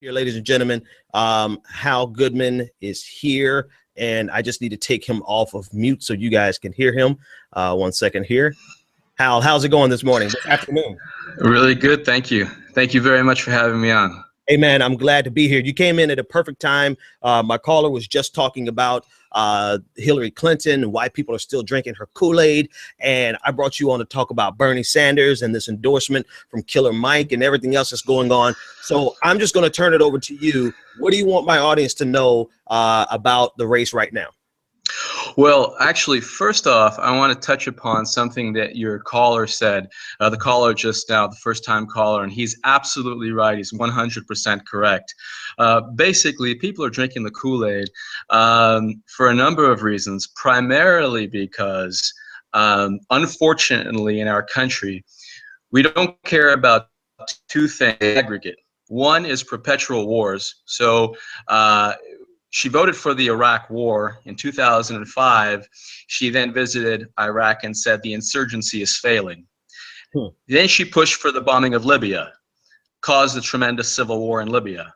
Here, ladies and gentlemen, Hal Goodman is here, and I just need to take him off of mute so you guys can hear him. 1 second here. Hal, how's it going this morning, this afternoon? Really good, thank you. Thank you very much for having me on. Hey, man, I'm glad to be here. You came in at a perfect time. My caller was just talking about Hillary Clinton and why people are still drinking her Kool-Aid. And I brought you on to talk about Bernie Sanders and this endorsement from Killer Mike and everything else that's going on. So I'm just going to turn it over to you. What do you want my audience to know about the race right now? Well, actually, first off, I want to touch upon something that your caller said. The caller just now, the first-time caller, and he's absolutely right. He's 100% correct. Basically, people are drinking the Kool-Aid for a number of reasons, primarily because, unfortunately, in our country, we don't care about two things in aggregate. One is perpetual wars. So she voted for the Iraq War in 2005. She then visited Iraq and said the insurgency is failing. Then she pushed for the bombing of Libya, caused a tremendous civil war in Libya.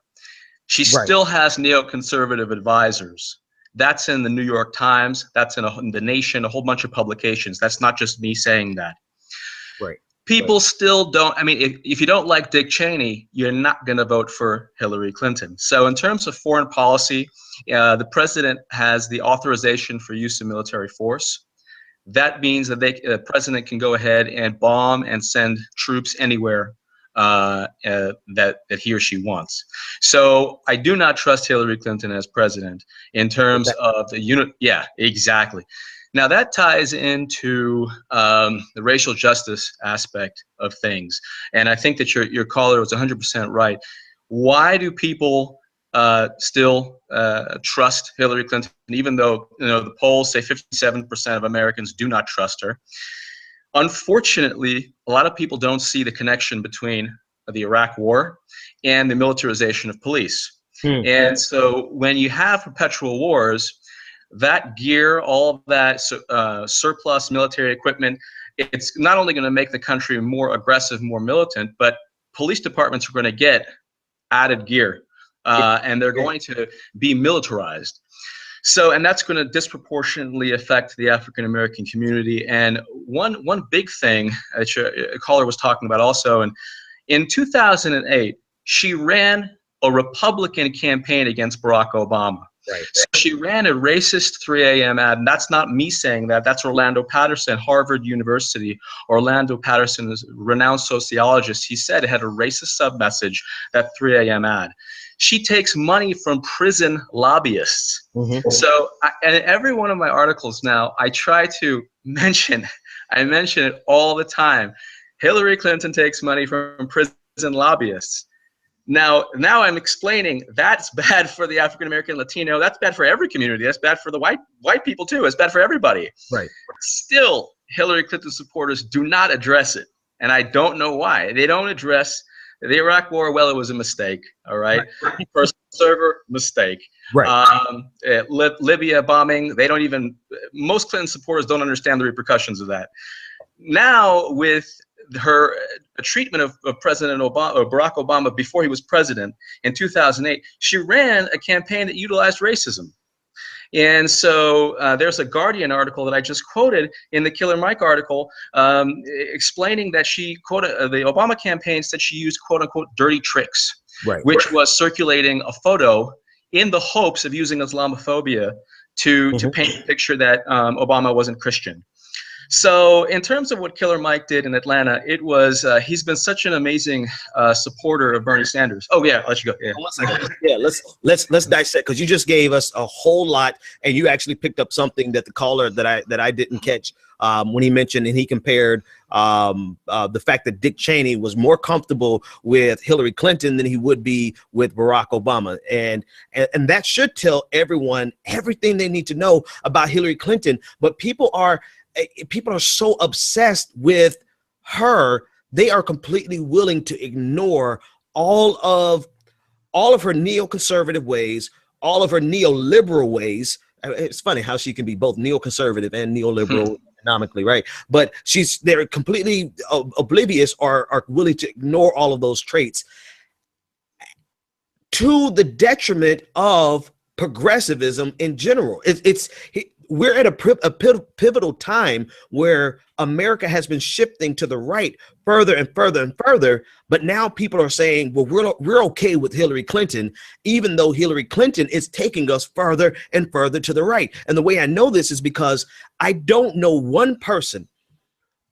She still has neoconservative advisors. That's in the New York Times. That's in The Nation, a whole bunch of publications. That's not just me saying that. People still don't, I mean, if you don't like Dick Cheney, you're not going to vote for Hillary Clinton. So in terms of foreign policy, the president has the authorization for use of military force. That means that the president can go ahead and bomb and send troops anywhere that he or she wants. So I do not trust Hillary Clinton as president in terms of the unit. Yeah, exactly. Now that ties into the racial justice aspect of things, and I think that your caller was 100% right. Why do people still trust Hillary Clinton, even though the polls say 57% of Americans do not trust her? Unfortunately, a lot of people don't see the connection between the Iraq War and the militarization of police. And so when you have perpetual wars, that gear, all of that surplus military equipment, it's not only going to make the country more aggressive, more militant, but police departments are going to get added gear, and they're going to be militarized. So, and that's going to disproportionately affect the African-American community. And one big thing that a caller was talking about also, and in 2008, she ran a Republican campaign against Barack Obama. So she ran a racist 3 a.m. ad, and that's not me saying that. That's Orlando Patterson, Harvard University. Orlando Patterson is a renowned sociologist. He said it had a racist sub-message, that 3 a.m. ad. She takes money from prison lobbyists. So in every one of my articles now, I try to mention, I mention it all the time. Hillary Clinton takes money from prison lobbyists. Now I'm explaining that's bad for the African-American, Latino. That's bad for every community. That's bad for the white people too. It's bad for everybody. Still, Hillary Clinton supporters do not address it, and I don't know why. They don't address the Iraq War. Well, it was a mistake. All right, personal server mistake. Libya bombing. They don't even. Most Clinton supporters don't understand the repercussions of that. Now with her treatment of President Obama, or Barack Obama, before he was president in 2008, she ran a campaign that utilized racism. And so there's a Guardian article that I just quoted in the Killer Mike article, explaining that she, the Obama campaign said she used quote unquote dirty tricks, which was circulating a photo in the hopes of using Islamophobia to paint a picture that Obama wasn't Christian. So in terms of what Killer Mike did in Atlanta, it was, he's been such an amazing supporter of Bernie Sanders. Oh yeah, I'll let you go. Yeah. 1 second. Yeah, let's dissect, because you just gave us a whole lot, and you actually picked up something that the caller that I didn't catch when he mentioned, and he compared the fact that Dick Cheney was more comfortable with Hillary Clinton than he would be with Barack Obama, and that should tell everyone everything they need to know about Hillary Clinton. But people are so obsessed with her, they are completely willing to ignore all of her neoconservative ways, all of her neoliberal ways. It's funny how she can be both neoconservative and neoliberal economically, right? But they're completely oblivious or are willing to ignore all of those traits. to the detriment of progressivism in general. We're at a pivotal time where America has been shifting to the right further and further and further. But now people are saying, well, we're okay with Hillary Clinton, even though Hillary Clinton is taking us further and further to the right. And the way I know this is because I don't know one person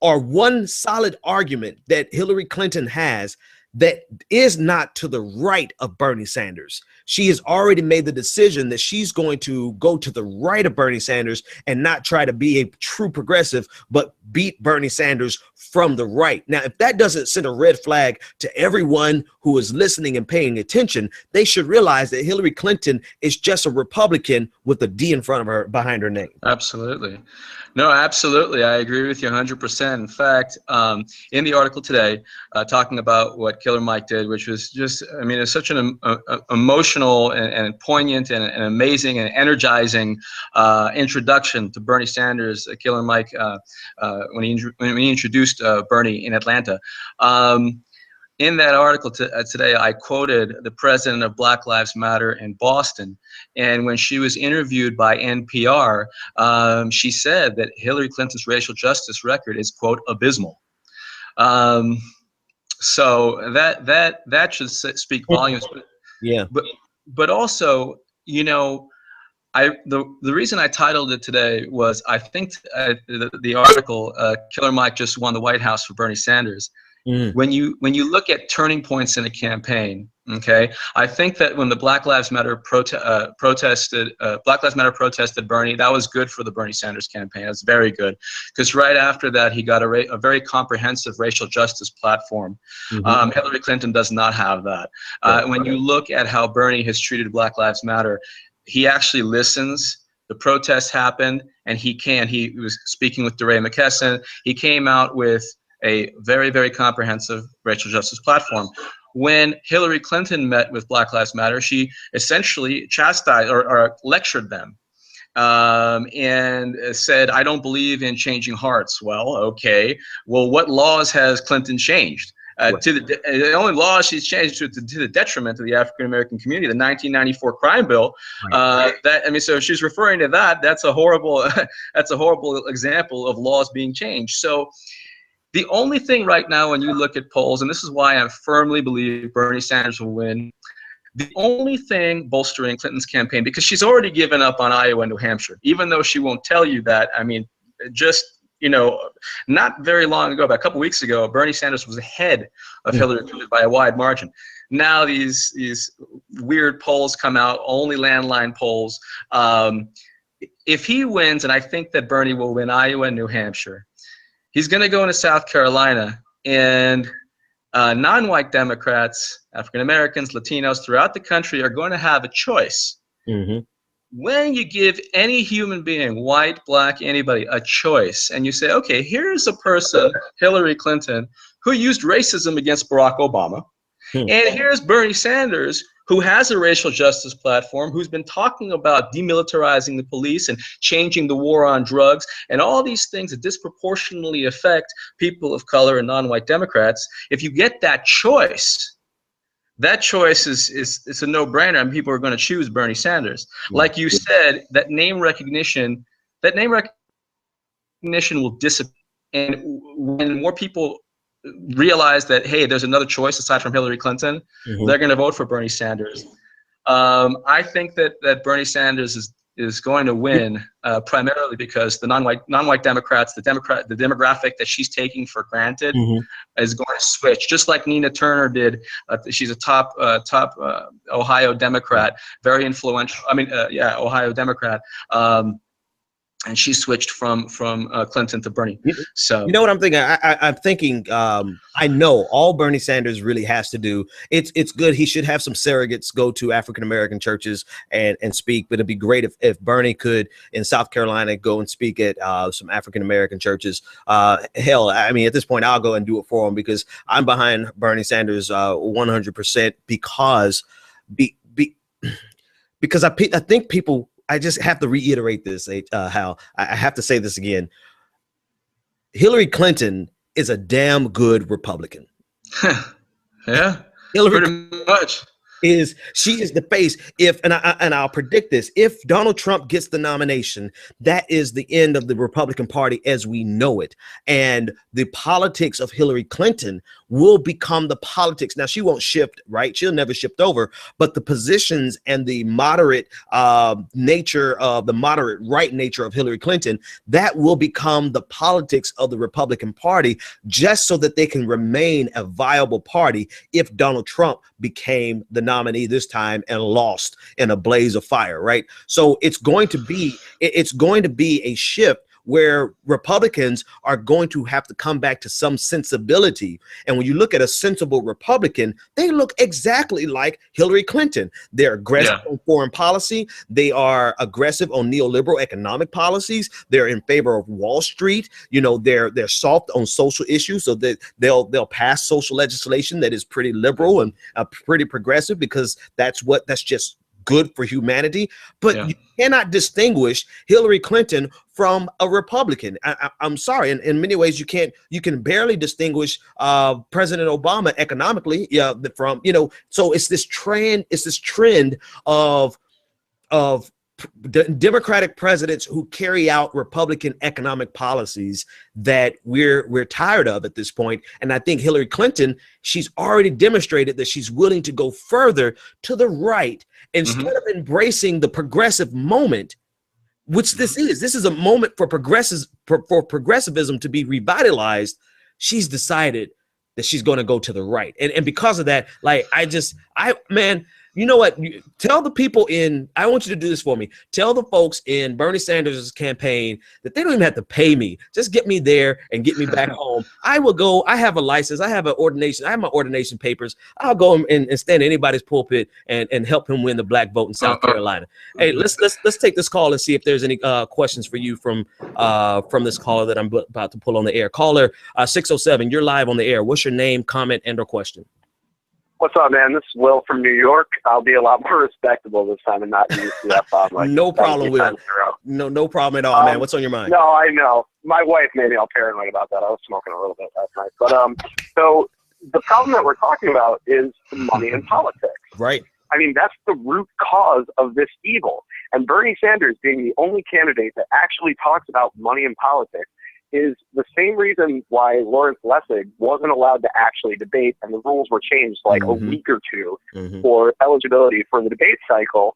or one solid argument that Hillary Clinton has that is not to the right of Bernie Sanders. She has already made the decision that she's going to go to the right of Bernie Sanders and not try to be a true progressive, but beat Bernie Sanders from the right. Now, if that doesn't send a red flag to everyone who is listening and paying attention, they should realize that Hillary Clinton is just a Republican with a D in front of her, behind her name. Absolutely. No, absolutely. I agree with you 100%. In fact, in the article today, talking about what Killer Mike did, which was just, I mean, it's such an emotional and poignant and amazing and energizing introduction to Bernie Sanders, Killer Mike, when he introduced Bernie in Atlanta. In that article today, I quoted the president of Black Lives Matter in Boston. And when she was interviewed by NPR, she said that Hillary Clinton's racial justice record is, quote, abysmal. So that should speak volumes. Yeah. But also, you know, the reason I titled it today was I think the article, Killer Mike just won the White House for Bernie Sanders. When you look at turning points in a campaign, okay, I think that when the Black Lives Matter protested Bernie, that was good for the Bernie Sanders campaign. That's very good, because right after that he got a very comprehensive racial justice platform. Hillary Clinton does not have that. When you look at how Bernie has treated Black Lives Matter, he actually listens. The protests happened, and he was speaking with DeRay McKesson. He came out with a very, very comprehensive racial justice platform. When Hillary Clinton met with Black Lives Matter, she essentially chastised or lectured them and said, I don't believe in changing hearts. Well, okay. Well, what laws has Clinton changed? The only law she's changed to the detriment of the African American community, the 1994 crime bill. So she's referring to that. That's a horrible example of laws being changed. So the only thing right now when you look at polls, and this is why I firmly believe Bernie Sanders will win, the only thing bolstering Clinton's campaign, because she's already given up on Iowa and New Hampshire, even though she won't tell you that. I mean, just, you know, not very long ago, about a couple weeks ago, Bernie Sanders was ahead of Hillary Clinton by a wide margin. Now these weird polls come out, only landline polls. If he wins, and I think that Bernie will win Iowa and New Hampshire, he's going to go into South Carolina, and non-white Democrats, African Americans, Latinos throughout the country are going to have a choice. When you give any human being, white, black, anybody, a choice, and you say, okay, here's a person, Hillary Clinton, who used racism against Barack Obama, and here's Bernie Sanders, who has a racial justice platform, who's been talking about demilitarizing the police and changing the war on drugs and all these things that disproportionately affect people of color and non-white Democrats. If you get that choice is a no-brainer, and people are going to choose Bernie Sanders. Like you said, that name recognition will disappear, and when more people realize that, hey, there's another choice aside from Hillary Clinton, they're going to vote for Bernie Sanders. I think that Bernie Sanders is going to win primarily because the non-white Democrats, the demographic that she's taking for granted is going to switch, just like Nina Turner did. She's a top Ohio Democrat, very influential. Ohio Democrat. And she switched from Clinton to Bernie. So you know what I'm thinking? I'm thinking. I know all Bernie Sanders really has to do. It's good. He should have some surrogates go to African American churches and speak. But it'd be great if Bernie could in South Carolina go and speak at some African American churches. Hell, I mean, at this point, I'll go and do it for him because I'm behind Bernie Sanders 100% because I think people. I just have to reiterate this, Hal. I have to say this again. Hillary Clinton is a damn good Republican. Yeah, Hillary pretty much. She is the face. I'll predict this. If Donald Trump gets the nomination, that is the end of the Republican Party as we know it. And the politics of Hillary Clinton will become the politics. Now, she won't shift, right? She'll never shift over, but the positions and the moderate nature of the moderate right nature of Hillary Clinton, that will become the politics of the Republican Party, just so that they can remain a viable party if Donald Trump became the nominee this time and lost in a blaze of fire, right? So it's going to be a shift where Republicans are going to have to come back to some sensibility. And when you look at a sensible Republican, they look exactly like Hillary Clinton. They're aggressive on foreign policy. They are aggressive on neoliberal economic policies. They're in favor of Wall Street. You know, they're soft on social issues, so that they'll pass social legislation that is pretty liberal and pretty progressive, because that's just good for humanity. But you cannot distinguish Hillary Clinton from a Republican. I'm sorry. In many ways, you can barely distinguish President Obama economically from, so it's this trend of Democratic presidents who carry out Republican economic policies that we're tired of at this point. And I think Hillary Clinton, she's already demonstrated that she's willing to go further to the right instead of embracing the progressive moment, which this is. This is a moment for progressivism to be revitalized. She's decided that she's going to go to the right. And because of that, man, you know what? Tell the people I want you to do this for me. Tell the folks in Bernie Sanders' campaign that they don't even have to pay me. Just get me there and get me back home. I will go. I have a license. I have an ordination. I have my ordination papers. I'll go and stand in anybody's pulpit and help him win the black vote in South Carolina. Hey, let's take this call and see if there's any questions for you from this caller that I'm about to pull on the air. Caller 607, you're live on the air. What's your name, comment, and/or question? What's up, man? This is Will from New York. I'll be a lot more respectable this time and not use the F-bomb. No problem, Will. No problem at all, man. What's on your mind? No, I know. My wife made me all paranoid about that. I was smoking a little bit last night. But so the problem that we're talking about is money in politics. Right. I mean, that's the root cause of this evil. And Bernie Sanders being the only candidate that actually talks about money in politics is the same reason why Lawrence Lessig wasn't allowed to actually debate, and the rules were changed like a week or two for eligibility for the debate cycle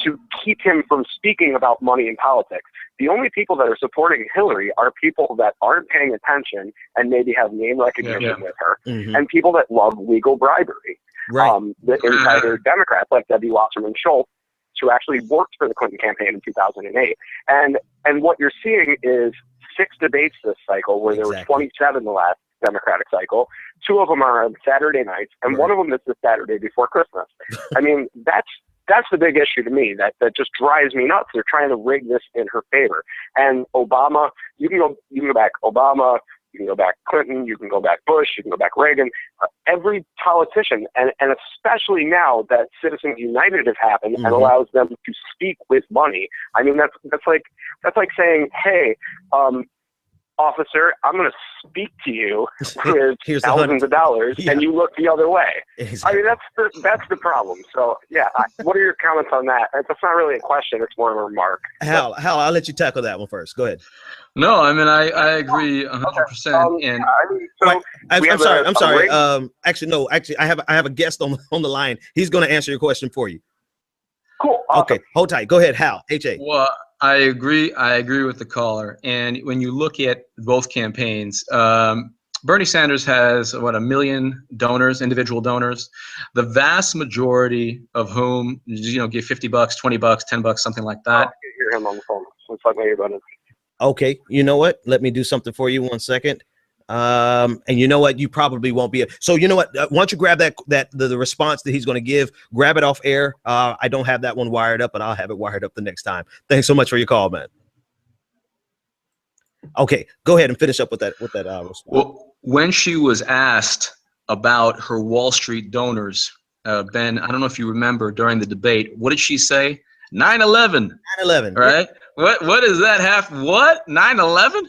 to keep him from speaking about money in politics. The only people that are supporting Hillary are people that aren't paying attention and maybe have name recognition with her, and people that love legal bribery. Right. The insider Democrats like Debbie Wasserman Schultz, who actually worked for the Clinton campaign in 2008. And what you're seeing is 6 debates this cycle, where there were 27 the last Democratic cycle. 2 of them are on Saturday nights, and one of them is the Saturday before Christmas. I mean, that's the big issue to me. That just drives me nuts. They're trying to rig this in her favor. And Obama, you can go back Obama, you can go back Clinton, you can go back Bush, you can go back Reagan. Every politician, and especially now that Citizens United has happened and allows them to speak with money. I mean, that's like saying, hey, officer, I'm going to speak to you with thousands of dollars, and you look the other way. Exactly. I mean, that's the problem. So, yeah, what are your comments on that? That's not really a question. It's more of a remark. Hal, I'll let you tackle that one first. Go ahead. No, I mean, I agree 100%. I'm sorry. Actually, I have a guest on the line. He's going to answer your question for you. Cool. Awesome. Okay, hold tight. Go ahead, Hal. HA. Well, I agree with the caller. And when you look at both campaigns, Bernie Sanders has 1 million donors, individual donors, the vast majority of whom give $50, $20, $10, something like that. I hear him on the phone. Looks like maybe about it. Okay, you know what? Let me do something for you. 1 second. And you know what? You probably won't be. So you know what? Why don't you grab the response that he's going to give? Grab it off air. I don't have that one wired up, but I'll have it wired up the next time. Thanks so much for your call, man. Okay, go ahead and finish up with that response. Well, when she was asked about her Wall Street donors, Ben, I don't know if you remember during the debate, what did she say? 9/11. 9/11. Right? What does that have? What? 9/11?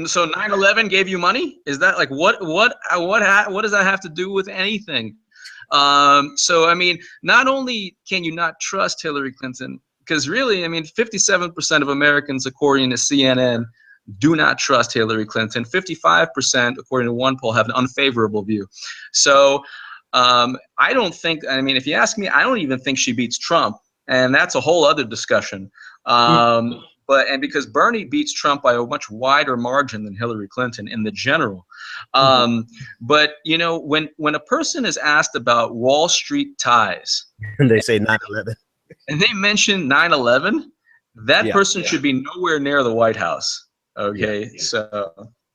So 9/11 gave you money? Is that like what does that have to do with anything? So, I mean, not only can you not trust Hillary Clinton, because really, I mean, 57% of Americans, according to CNN, do not trust Hillary Clinton. 55%, according to one poll, have an unfavorable view. So I don't think, I mean, if you ask me, I don't even think she beats Trump. And that's a whole other discussion. And because Bernie beats Trump by a much wider margin than Hillary Clinton in the general. But, you know, when a person is asked about Wall Street ties, and they say 9/11, and they mention 9/11, that person should be nowhere near the White House. Okay, so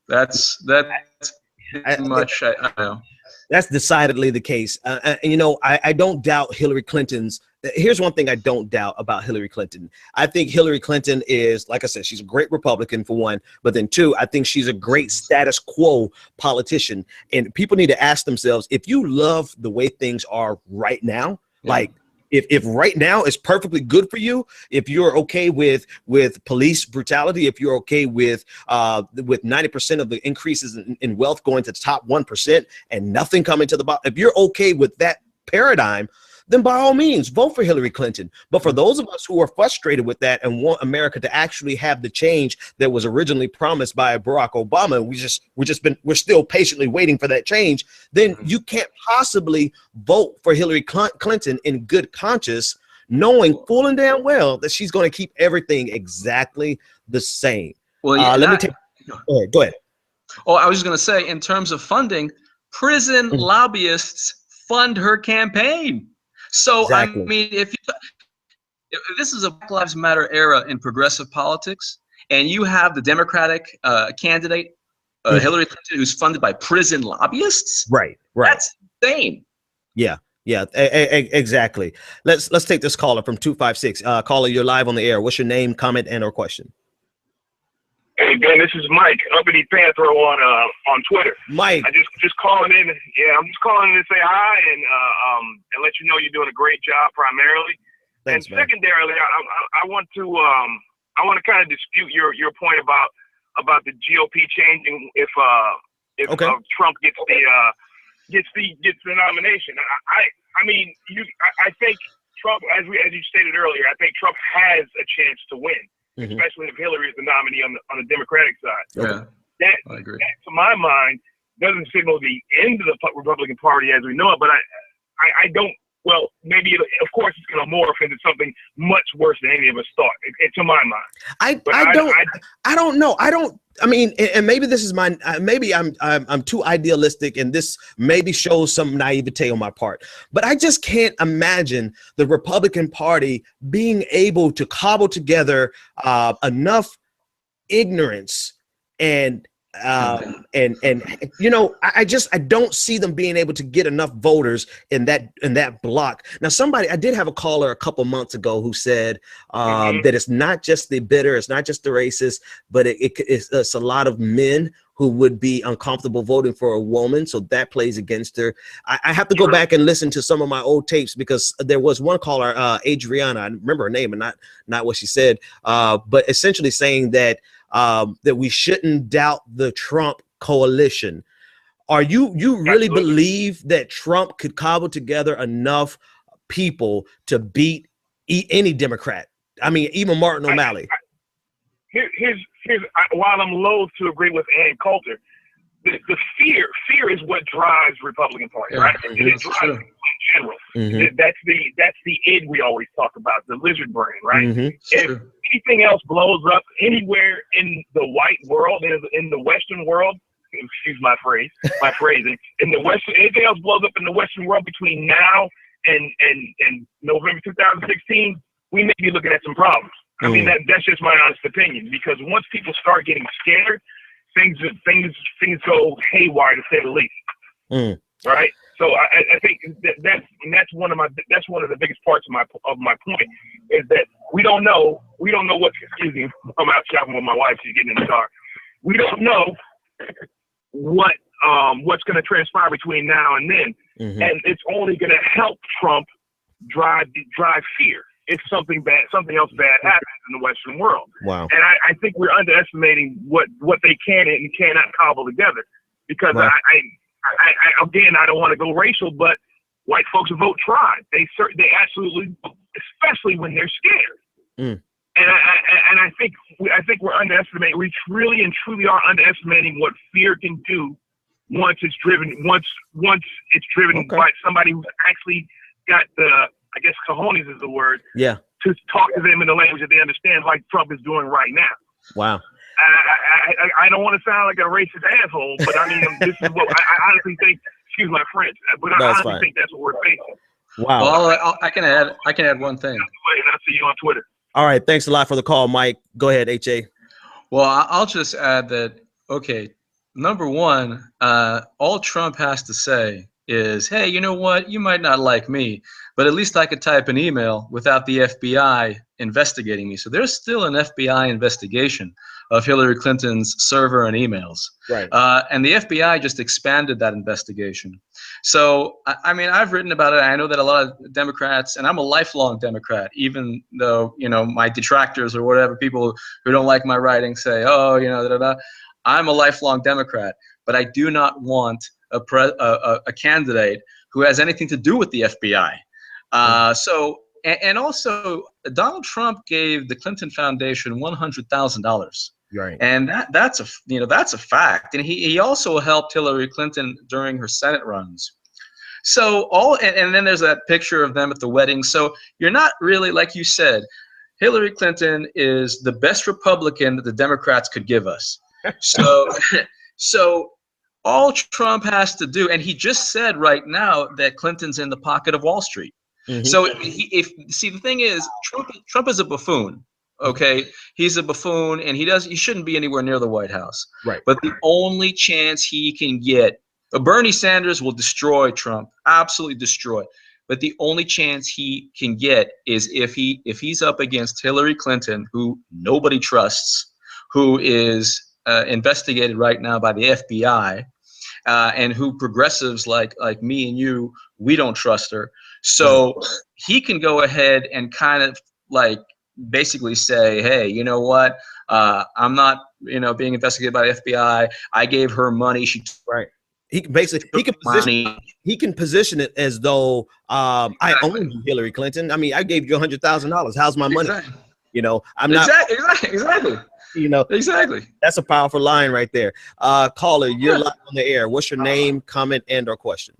that's much. I don't know. That's decidedly the case. And, you know, I don't doubt Hillary Clinton's. Here's one thing I don't doubt about Hillary Clinton. I think Hillary Clinton is, like I said, she's a great Republican for one, but then two, I think she's a great status quo politician. And people need to ask themselves, if you love the way things are right now, like if right now is perfectly good for you, if you're okay with police brutality, if you're okay with 90% of the increases in wealth going to the top 1% and nothing coming to the bottom, if you're okay with that paradigm, then by all means vote for Hillary Clinton. But for those of us who are frustrated with that and want America to actually have the change that was originally promised by Barack Obama, we're still patiently waiting for that change, then you can't possibly vote for Hillary Clinton in good conscience, knowing full and damn well that she's going to keep everything exactly the same. Well, go ahead. Oh, I was just going to say, in terms of funding, prison lobbyists fund her campaign. So, exactly. I mean, if this is a Black Lives Matter era in progressive politics, and you have the Democratic candidate, Hillary Clinton, who's funded by prison lobbyists, right, that's insane. Yeah, exactly. Let's take this caller from 256. Caller, you're live on the air. What's your name, comment, and/or question? Hey Ben, this is Mike, Uppity Panther on Twitter. Mike, I just calling in. Yeah, I'm just calling in to say hi and let you know you're doing a great job primarily. Thanks, and secondarily, I want to kind of dispute your point about the GOP changing if Trump gets the nomination. I mean, I think Trump, as you stated earlier, I think Trump has a chance to win. Especially if Hillary is the nominee on the Democratic side. Okay. That, to my mind, doesn't signal the end of the Republican Party as we know it, but I don't. Well, maybe of course it's going to morph into something much worse than any of us thought. To my mind, I don't know. I mean, and maybe this is maybe I'm too idealistic, and this maybe shows some naivete on my part. But I just can't imagine the Republican Party being able to cobble together enough ignorance and you know, I don't see them being able to get enough voters in that block. Now, I did have a caller a couple months ago who said that it's not just the bitter, it's not just the racist, but it's a lot of men who would be uncomfortable voting for a woman, so that plays against her. I have to go back and listen to some of my old tapes, because there was one caller, Adriana, I remember her name and not what she said, but essentially saying that that we shouldn't doubt the Trump coalition. Are you really believe that Trump could cobble together enough people to beat any Democrat? I mean, even Martin O'Malley. While I'm loath to agree with Ann Coulter, the fear is what drives Republican Party, right? It drives people in general. That's the id we always talk about, the lizard brain, right? If anything else blows up anywhere in the white world, in the Western world, excuse my phrasing, in the Western, anything else blows up in the Western world between now and November 2016, we may be looking at some problems. I mean, that's just my honest opinion, because once people start getting scared, things go haywire, to say the least. Right? So I think that's one of the biggest parts of my point, is that we don't know what's, excuse me, I'm out shopping with my wife, she's getting in the car. We don't know what's going to transpire between now and then, and it's only going to help Trump drive fear if something else bad happens in the Western world. Wow. And I think we're underestimating what they can and cannot cobble together, because I again, I don't want to go racial, but white folks will vote tribe. They absolutely, especially when they're scared. And I think we're underestimating. We really and truly are underestimating what fear can do once it's driven. Once it's driven by somebody who's actually got the, I guess, cojones is the word. Yeah. To talk to them in the language that they understand, like Trump is doing right now. Wow. I don't want to sound like a racist asshole, but I mean, this is what I honestly think. Excuse my French, but I honestly think that's what we're facing. Wow. Well, I can add one thing. I'll see you on Twitter. All right. Thanks a lot for the call, Mike. Go ahead, HA. Well, I'll just add that, okay, number one, all Trump has to say is, hey, you know what? You might not like me, but at least I could type an email without the FBI investigating me. So there's still an FBI investigation of Hillary Clinton's server and emails. Right. And the FBI just expanded that investigation. So, I mean, I've written about it. I know that a lot of Democrats, and I'm a lifelong Democrat, even though, you know, my detractors or whatever, people who don't like my writing say, oh, you know, I'm a lifelong Democrat, but I do not want a candidate who has anything to do with the FBI. And also, Donald Trump gave the Clinton Foundation $100,000. Right. And that's a fact. And he also helped Hillary Clinton during her Senate runs. So and then there's that picture of them at the wedding. So you're not really, like you said, Hillary Clinton is the best Republican that the Democrats could give us. So all Trump has to do, and he just said right now that Clinton's in the pocket of Wall Street. Mm-hmm. So the thing is, Trump is a buffoon. Okay, he's a buffoon, and he shouldn't be anywhere near the White House. Right. But the only chance he can get, Bernie Sanders will destroy Trump, absolutely destroy. But the only chance he can get is if he's up against Hillary Clinton, who nobody trusts, who is investigated right now by the FBI, and who progressives like me and you, we don't trust her. So he can go ahead and kind of like basically say, hey, you know what? I'm not, being investigated by the FBI. I gave her money. Right. He can position it as though I own you, Hillary Clinton. I mean, I gave you $100,000. How's my money? Exactly. I'm not exactly. Exactly. That's a powerful line right there. Caller, you're live on the air. What's your name, comment, and or question?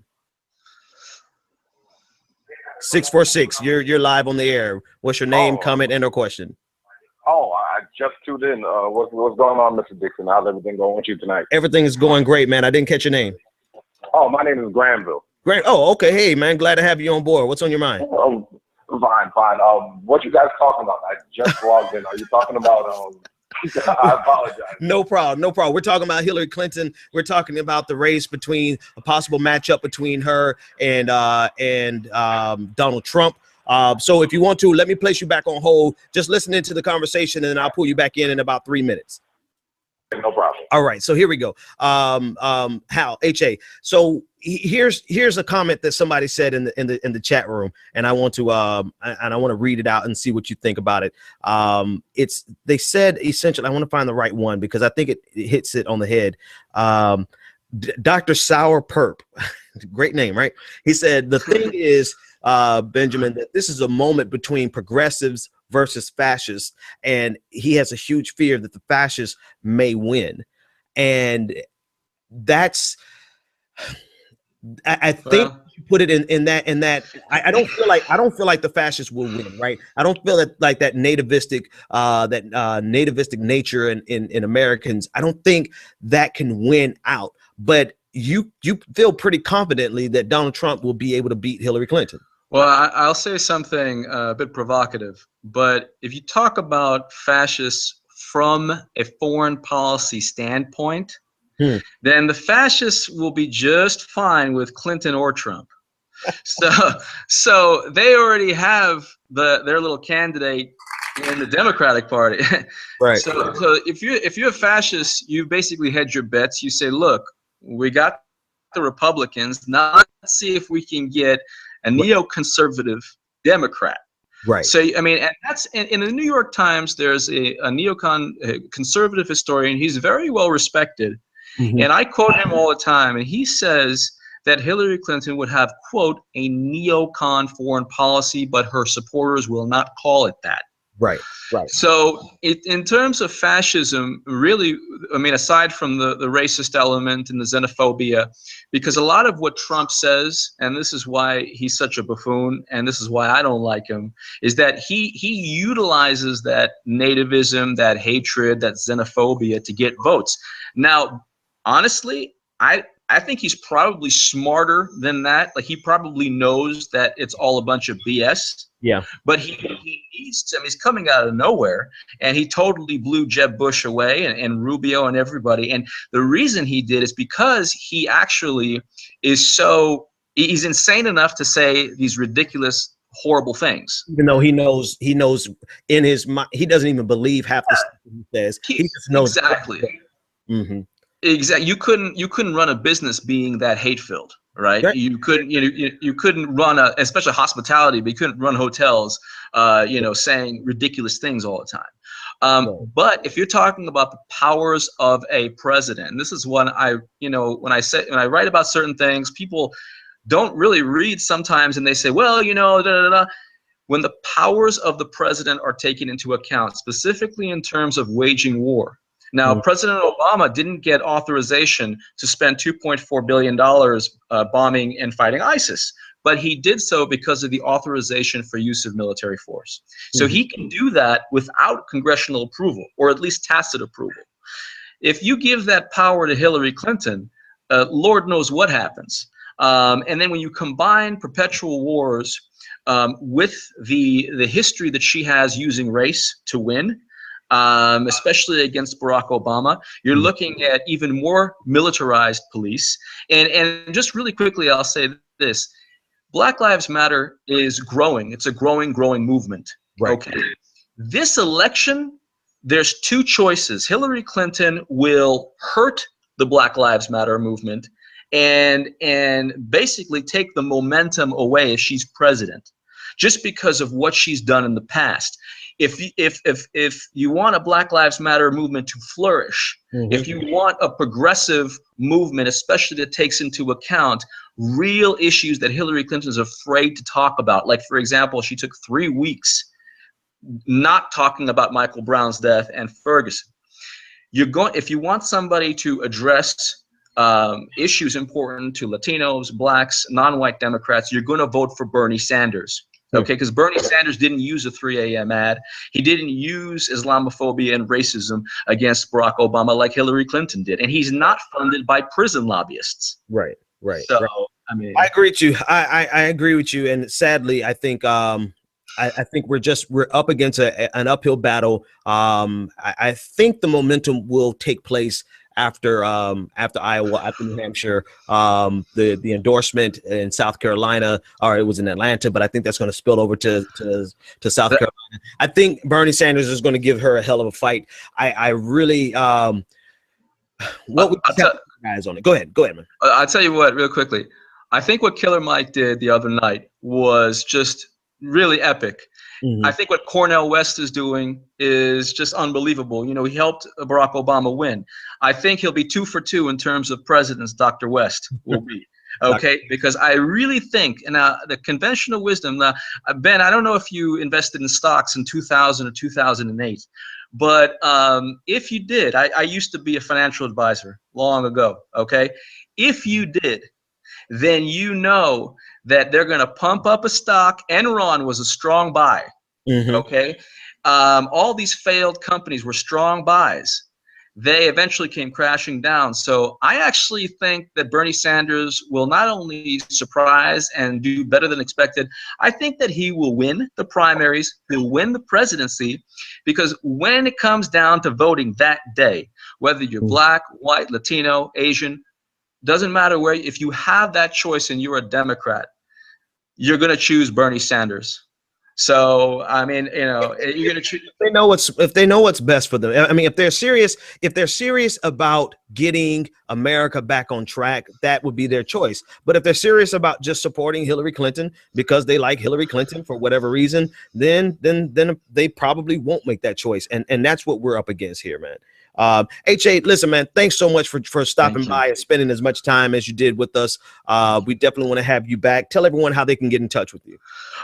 646. You're live on the air. What's your name, comment, and or question? Oh, I just tuned in. What's going on, Mr. Dixon? How's everything going with you tonight? Everything is going great, man. I didn't catch your name. Oh, my name is Granville. Great. Oh, okay. Hey, man. Glad to have you on board. What's on your mind? Fine. What you guys talking about? I just logged in. Are you talking about I apologize. No problem. We're talking about Hillary Clinton. We're talking about the race between a possible matchup between her and Donald Trump. So if you want to, let me place you back on hold. Just listen into the conversation, and then I'll pull you back in about 3 minutes. No problem. All right. So here we go. Hal, HA. So here's a comment that somebody said in the chat room, and I want to read it out and see what you think about it. They said essentially, I want to find the right one because I think it hits it on the head. Dr. Sour Perp, great name, right? He said the thing is, Benjamin, that this is a moment between progressives versus fascists, and he has a huge fear that the fascists may win, and that's. I think you put it in that I don't feel like the fascists will win, right? I don't feel that like that nativistic nature in Americans. I don't think that can win out. But you feel pretty confidently that Donald Trump will be able to beat Hillary Clinton. Well, I'll say something a bit provocative, but if you talk about fascists from a foreign policy standpoint, then the fascists will be just fine with Clinton or Trump. So they already have their little candidate in the Democratic Party. Right. So if you're a fascist, you basically hedge your bets. You say, look, we got the Republicans. Now let's see if we can get a neoconservative Democrat. Right. So, I mean, and that's in the New York Times, there's a conservative historian. He's very well respected. Mm-hmm. And I quote him all the time. And he says that Hillary Clinton would have, quote, a neocon foreign policy, but her supporters will not call it that. Right, right. So in terms of fascism, really, I mean, aside from the racist element and the xenophobia, because a lot of what Trump says, and this is why he's such a buffoon, and this is why I don't like him, is that he utilizes that nativism, that hatred, that xenophobia to get votes. Now, honestly, I think he's probably smarter than that. Like, he probably knows that it's all a bunch of BS. Yeah. But he needs to, I mean, he's coming out of nowhere, and he totally blew Jeb Bush away and Rubio and everybody. And the reason he did is because he actually is he's insane enough to say these ridiculous, horrible things. Even though he knows in his mind, he doesn't even believe half the stuff he says. He just knows. Exactly. Mm-hmm. Exactly. You couldn't run a business being that hate-filled. Right. You couldn't, you couldn't run especially hospitality, but you couldn't run hotels, saying ridiculous things all the time. But if you're talking about the powers of a president, and this is when when I write about certain things, people don't really read sometimes, and they say, well, when the powers of the president are taken into account, specifically in terms of waging war. Now, President Obama didn't get authorization to spend $2.4 billion bombing and fighting ISIS, but he did so because of the authorization for use of military force. So he can do that without congressional approval, or at least tacit approval. If you give that power to Hillary Clinton, Lord knows what happens. And then when you combine perpetual wars with the history that she has using race to win, especially against Barack Obama, you're looking at even more militarized police. And just really quickly, I'll say this. Black Lives Matter is growing. It's a growing movement. Right. Okay. This election, there's two choices. Hillary Clinton will hurt the Black Lives Matter movement and basically take the momentum away if she's president, just because of what she's done in the past. If you want a Black Lives Matter movement to flourish, if you want a progressive movement, especially that takes into account real issues that Hillary Clinton is afraid to talk about, like, for example, she took 3 weeks not talking about Michael Brown's death and Ferguson. If you want somebody to address issues important to Latinos, blacks, non-white Democrats, you're going to vote for Bernie Sanders. Okay, because Bernie Sanders didn't use a 3 a.m. ad. He didn't use Islamophobia and racism against Barack Obama like Hillary Clinton did. And he's not funded by prison lobbyists. Right. So, right. I mean, I agree with you. I agree with you. And sadly, I think I think we're up against an uphill battle. I think the momentum will take place after Iowa, after New Hampshire, the endorsement in South Carolina, or it was in Atlanta, but I think that's going to spill over to South Carolina. I think Bernie Sanders is going to give her a hell of a fight. I really, what would you tell guys on it? Go ahead, man. I'll tell you what, real quickly. I think what Killer Mike did the other night was just really epic. I think what Cornel West is doing is just unbelievable. He helped Barack Obama win. I think he'll be 2 for 2 in terms of presidents, Dr. West will be. Okay, because I really think, and the conventional wisdom, Ben, I don't know if you invested in stocks in 2000 or 2008, but if you did, I used to be a financial advisor long ago, okay? If you did, then you know that they're going to pump up a stock. Enron was a strong buy, okay? All these failed companies were strong buys. They eventually came crashing down. So I actually think that Bernie Sanders will not only surprise and do better than expected, I think that he will win the primaries, he'll win the presidency, because when it comes down to voting that day, whether you're black, white, Latino, Asian, doesn't matter where, if you have that choice and you're a Democrat, you're going to choose Bernie Sanders. So, I mean, you're going to choose. If they know what's best for them. I mean, if they're serious about getting America back on track, that would be their choice. But if they're serious about just supporting Hillary Clinton because they like Hillary Clinton for whatever reason, then they probably won't make that choice. And that's what we're up against here, man. HA, listen, man, thanks so much for stopping by and spending as much time as you did with us. We definitely want to have you back. Tell everyone how they can get in touch with you.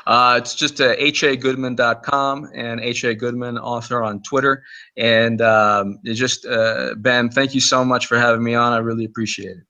It's just hagoodman.com and HA Goodman author on Twitter. And Ben, thank you so much for having me on. I really appreciate it.